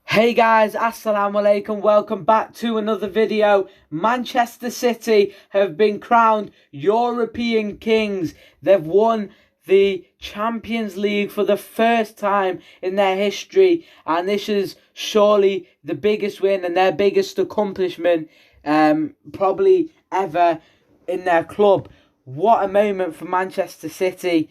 Hey guys, assalamu alaikum, welcome back to another video. Manchester City have been crowned European kings. They've won the Champions League for the first time in their history, and this is surely the biggest win and their biggest accomplishment probably ever in their club. What a moment for Manchester City.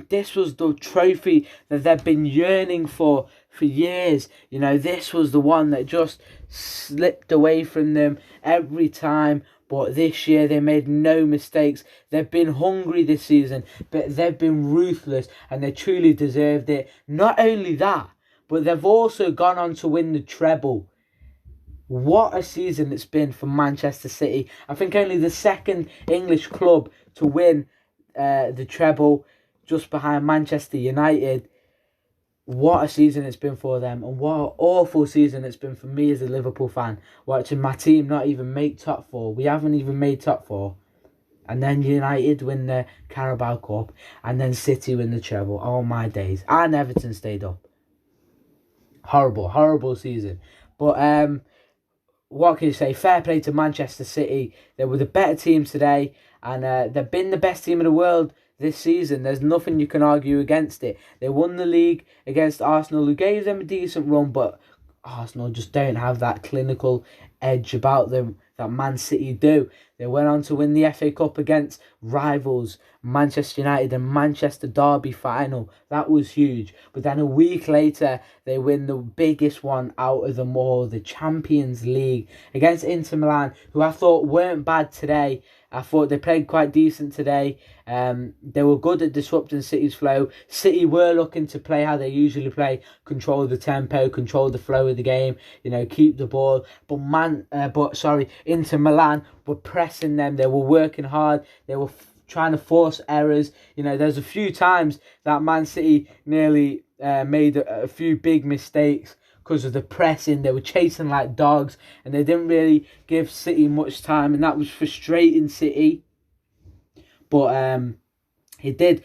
This was the trophy that they've been yearning for years. You know, this was the one that just slipped away from them every time. But this year they made no mistakes. They've been hungry this season, but they've been ruthless and they truly deserved it. Not only that, but they've also gone on to win the treble. What a season it's been for Manchester City. I think only the second English club to win the treble, just behind Manchester United. What a season it's been for them, and what an awful season it's been for me as a Liverpool fan, watching my team not even make top four. We haven't even made top four. And then United win the Carabao Cup, and then City win the treble. Oh my days. And Everton stayed up. Horrible season. But what can you say? Fair play to Manchester City. They were the better team today, and they've been the best team in the world this season. There's nothing you can argue against it. They won the league against Arsenal, who gave them a decent run, but Arsenal just don't have that clinical edge about them that Man City do. They went on to win the FA Cup against rivals Manchester United and Manchester Derby final. That was huge. But then a week later, they win the biggest one out of them all, the Champions League, against Inter Milan, who I thought weren't bad today. I thought they played quite decent today. They were good at disrupting City's flow. City were looking to play how they usually play, control the tempo, control the flow of the game, you know, keep the ball. But Inter Milan were pressing them. They were working hard. They were trying to force errors. You know, there's a few times that Man City nearly made a few big mistakes because of the pressing. They were chasing like dogs, and they didn't really give City much time, and that was frustrating City. But it did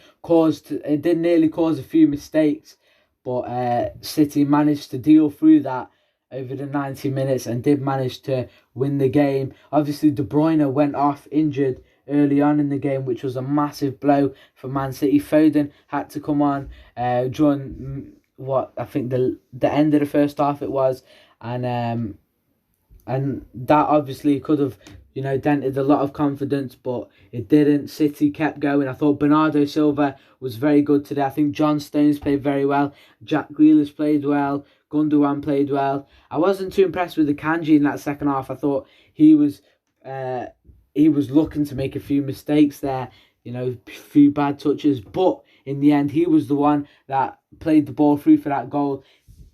nearly cause a few mistakes, but City managed to deal through that over the 90 minutes and did manage to win the game. Obviously, De Bruyne went off injured early on in the game, which was a massive blow for Man City. Foden had to come on during what I think the end of the first half it was, and that obviously could have, you know, dented a lot of confidence, but it didn't. City kept going. I thought Bernardo Silva was very good today. I think John Stones played very well. Jack Grealish played well. Gundogan played well. I wasn't too impressed with the Kanji in that second half. I thought he was looking to make a few mistakes there, you know, a few bad touches, but in the end, he was the one that played the ball through for that goal.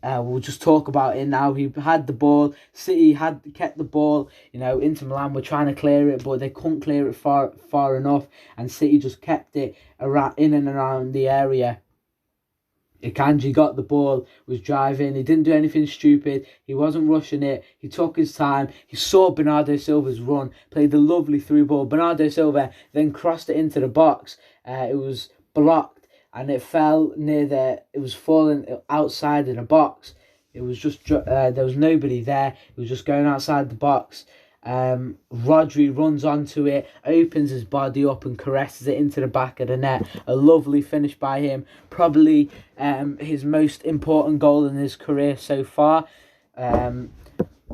We'll just talk about it now. He had the ball. City had kept the ball. You know, Inter Milan were trying to clear it, but they couldn't clear it far enough. And City just kept it around, in and around the area. Akanji got the ball, was driving. He didn't do anything stupid. He wasn't rushing it. He took his time. He saw Bernardo Silva's run, played a lovely through ball. Bernardo Silva then crossed it into the box. It was blocked, and it fell it was falling outside of the box. It was just, there was nobody there. It was just going outside the box. Rodri runs onto it, opens his body up and caresses it into the back of the net. A lovely finish by him. Probably his most important goal in his career so far.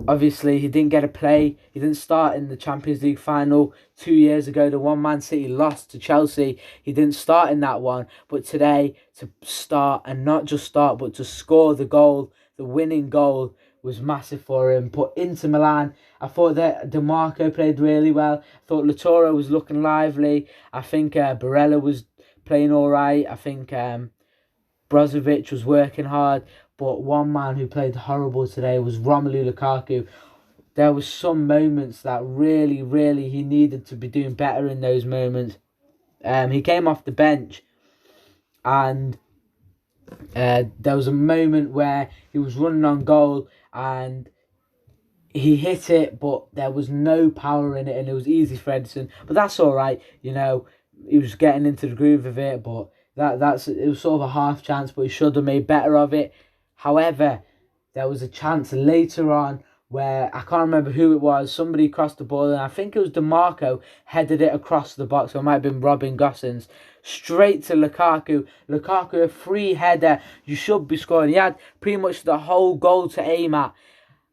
Obviously, he didn't get a play. He didn't start in the Champions League final 2 years ago. The one Man City lost to Chelsea. He didn't start in that one. But today, to start, and not just start, but to score the goal, the winning goal, was massive for him. But Inter Milan, I thought that DeMarco played really well. I thought Lautaro was looking lively. I think Barella was playing all right. I think Brozovic was working hard. But one man who played horrible today was Romelu Lukaku. There was some moments that really he needed to be doing better in those moments. He came off the bench, and there was a moment where he was running on goal and he hit it, but there was no power in it, and it was easy for Edison. But that's all right, you know. He was getting into the groove of it, but it was sort of a half chance, but he should have made better of it. However, there was a chance later on where I can't remember who it was. Somebody crossed the ball, and I think it was DeMarco headed it across the box, or it might have been Robin Gosens, straight to Lukaku. Lukaku, a free header. You should be scoring. He had pretty much the whole goal to aim at,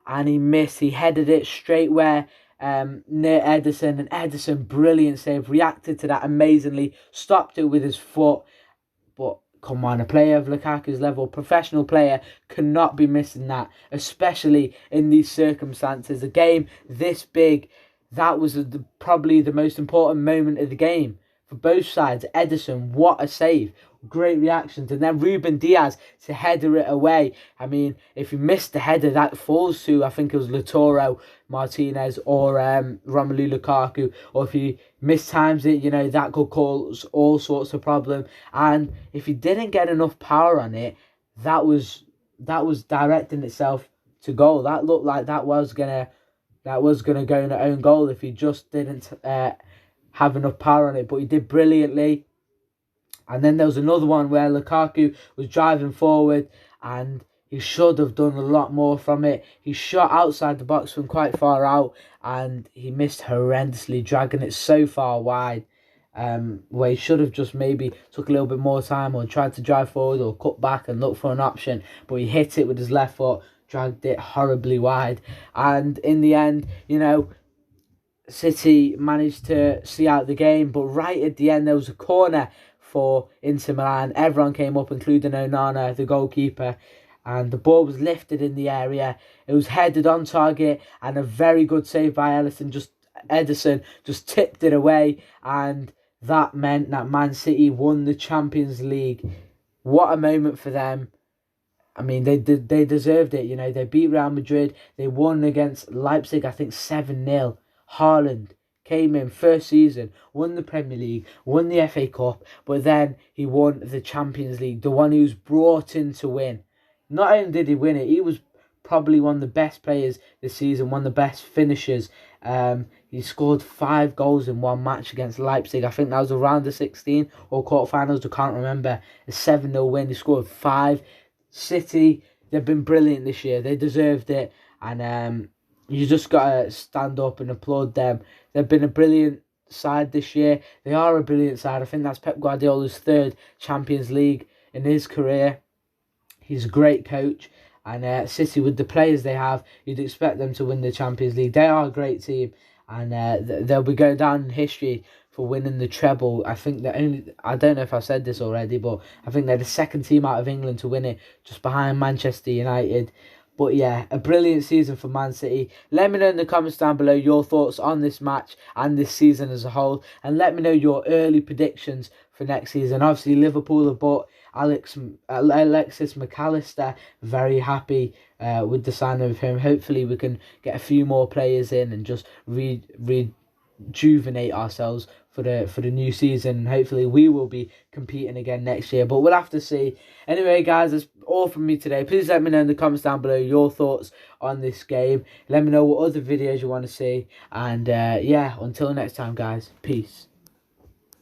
and he missed. He headed it straight where near Ederson, and Ederson, brilliant save, reacted to that amazingly, stopped it with his foot. But come on, a player of Lukaku's level, professional player, cannot be missing that, especially in these circumstances. A game this big, that was probably the most important moment of the game for both sides. Ederson, what a save. Great reactions. And then Ruben Diaz to header it away. I mean, if you missed the header, that falls to, I think it was Lautaro Martinez or Romelu Lukaku. Or if he mistimes it, you know, that could cause all sorts of problems. And if he didn't get enough power on it, that was directing itself to goal. That looked like that was gonna go in the own goal if he just didn't have enough power on it. But he did brilliantly. And then there was another one where Lukaku was driving forward and he should have done a lot more from it. He shot outside the box from quite far out and he missed horrendously, dragging it so far wide. Where he should have just maybe took a little bit more time or tried to drive forward or cut back and look for an option. But he hit it with his left foot, dragged it horribly wide. And in the end, you know, City managed to see out the game. But right at the end, there was a corner for Inter Milan. Everyone came up, including Onana, the goalkeeper, and the ball was lifted in the area. It was headed on target, and a very good save by Ederson just tipped it away, and that meant that Man City won the Champions League. What a moment for them. I mean, they deserved it. You know, they beat Real Madrid. They won against Leipzig, I think 7-0. Haaland came in first season, won the Premier League, won the FA Cup, but then he won the Champions League, the one he was brought in to win. Not only did he win it, he was probably one of the best players this season, one of the best finishers. He scored 5 goals in one match against Leipzig. I think that was around the 16 or quarterfinals, I can't remember. A 7-0 win, he scored 5. City, they've been brilliant this year. They deserved it, and you just got to stand up and applaud them. They've been a brilliant side this year. They are a brilliant side. I think that's Pep Guardiola's 3rd Champions League in his career. He's a great coach. And City, with the players they have, you'd expect them to win the Champions League. They are a great team. And they'll be going down in history for winning the treble. I think I don't know if I said this already, but I think they're the 2nd team out of England to win it, just behind Manchester United. But yeah, a brilliant season for Man City. Let me know in the comments down below your thoughts on this match and this season as a whole. And let me know your early predictions for next season. Obviously, Liverpool have bought Alexis McAllister. Very happy with the signing of him. Hopefully, we can get a few more players in and just rejuvenate ourselves for the new season. Hopefully we will be competing again next year, but we'll have to see. Anyway guys, that's all from me today. Please let me know in the comments down below your thoughts on this game. Let me know what other videos you want to see, and yeah, until next time guys, peace.